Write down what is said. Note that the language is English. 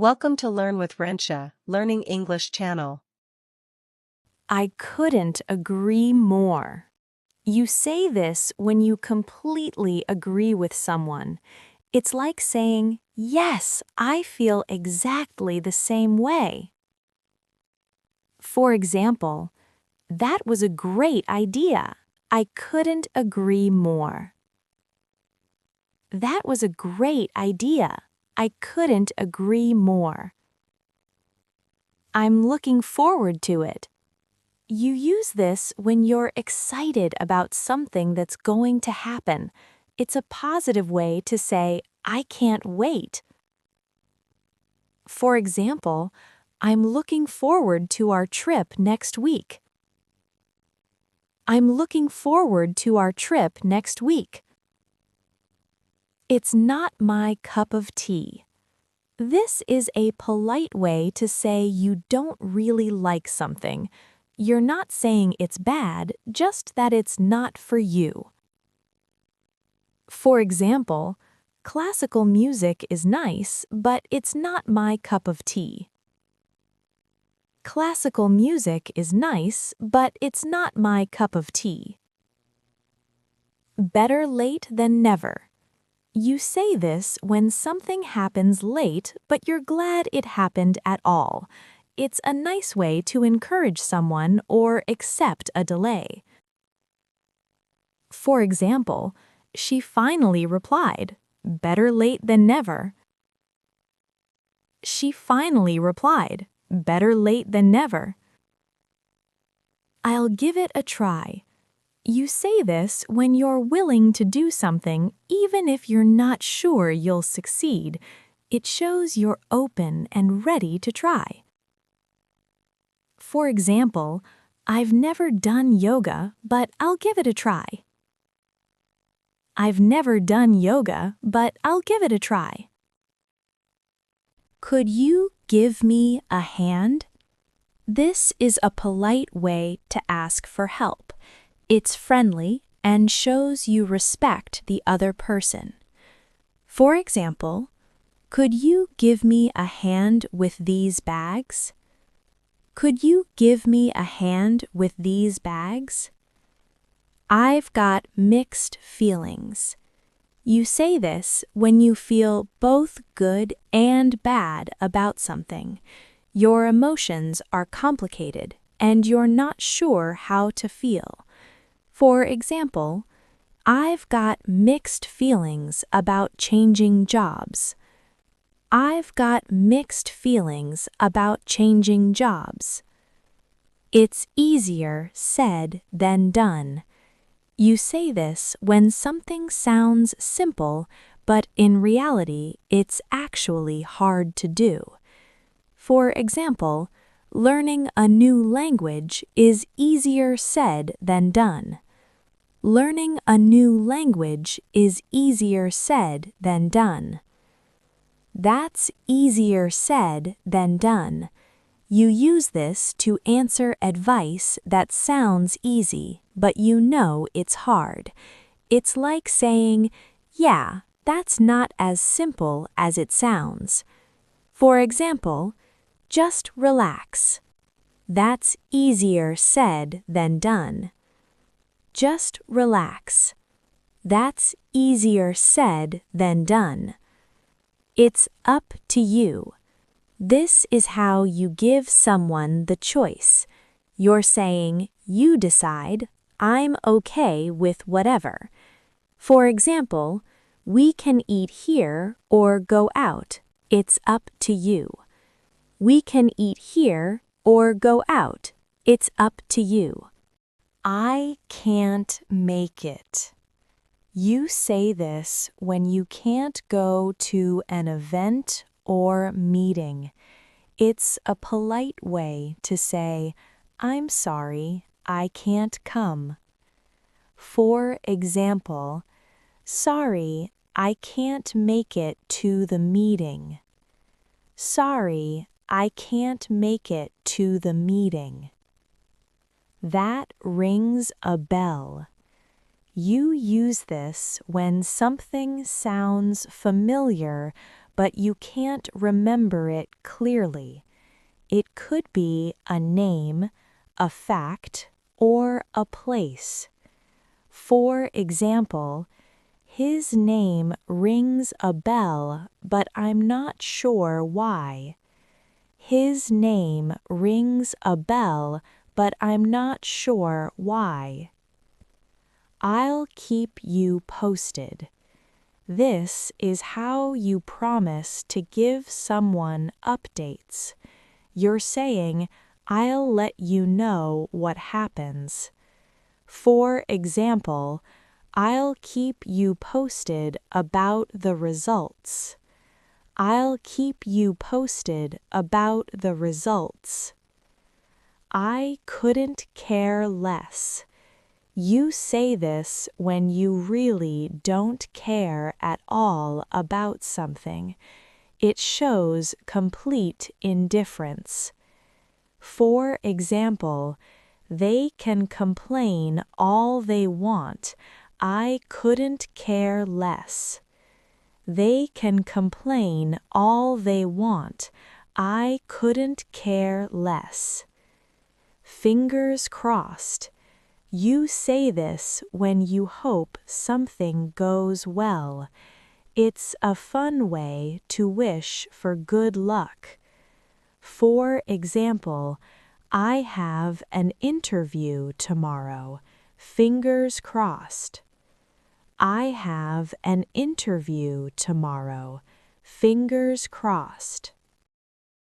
Welcome to Learn with Rensia, Learning English channel. I couldn't agree more. You say this when you completely agree with someone. It's like saying, "Yes, I feel exactly the same way." For example, "That was a great idea. I couldn't agree more." That was a great idea. I couldn't agree more. I'm looking forward to it. You use this when you're excited about something that's going to happen. It's a positive way to say, "I can't wait." For example, "I'm looking forward to our trip next week." I'm looking forward to our trip next week. It's not my cup of tea. This is a polite way to say you don't really like something. You're not saying it's bad, just that it's not for you. For example, "Classical music is nice, but it's not my cup of tea." Classical music is nice, but it's not my cup of tea. Better late than never. You say this when something happens late, but you're glad it happened at all. It's a nice way to encourage someone or accept a delay. For example, "She finally replied. Better late than never." She finally replied. Better late than never. I'll give it a try. You say this when you're willing to do something, even if you're not sure you'll succeed. It shows you're open and ready to try. For example, "I've never done yoga, but I'll give it a try." I've never done yoga, but I'll give it a try. Could you give me a hand? This is a polite way to ask for help. It's friendly and shows you respect the other person. For example, "Could you give me a hand with these bags?" Could you give me a hand with these bags? I've got mixed feelings. You say this when you feel both good and bad about something. Your emotions are complicated and you're not sure how to feel. For example, "I've got mixed feelings about changing jobs." I've got mixed feelings about changing jobs. It's easier said than done. You say this when something sounds simple, but in reality, it's actually hard to do. For example, learning a new language is easier said than done. Learning a new language is easier said than done. That's easier said than done. You use this to answer advice that sounds easy, but you know it's hard. It's like saying, "Yeah, that's not as simple as it sounds." For example, "Just relax." That's easier said than done. Just relax. That's easier said than done. It's up to you. This is how you give someone the choice. You're saying, "You decide, I'm okay with whatever." For example, "We can eat here or go out. It's up to you." We can eat here or go out. It's up to you. I can't make it. You say this when you can't go to an event or meeting. It's a polite way to say, "I'm sorry, I can't come." For example, "Sorry, I can't make it to the meeting." Sorry, I can't make it to the meeting. That rings a bell. You use this when something sounds familiar but you can't remember it clearly. It could be a name, a fact, or a place. For example, his name rings a bell, but I'm not sure why. His name rings a bell, but I'm not sure why. I'll keep you posted. This is how you promise to give someone updates. You're saying, I'll let you know what happens. For example, I'll keep you posted about the results. I'll keep you posted about the results. I couldn't care less. You say this when you really don't care at all about something. It shows complete indifference. For example, they can complain all they want. I couldn't care less. They can complain all they want. I couldn't care less. Fingers crossed. You say this when you hope something goes well. It's a fun way to wish for good luck. For example, I have an interview tomorrow. Fingers crossed. I have an interview tomorrow. Fingers crossed.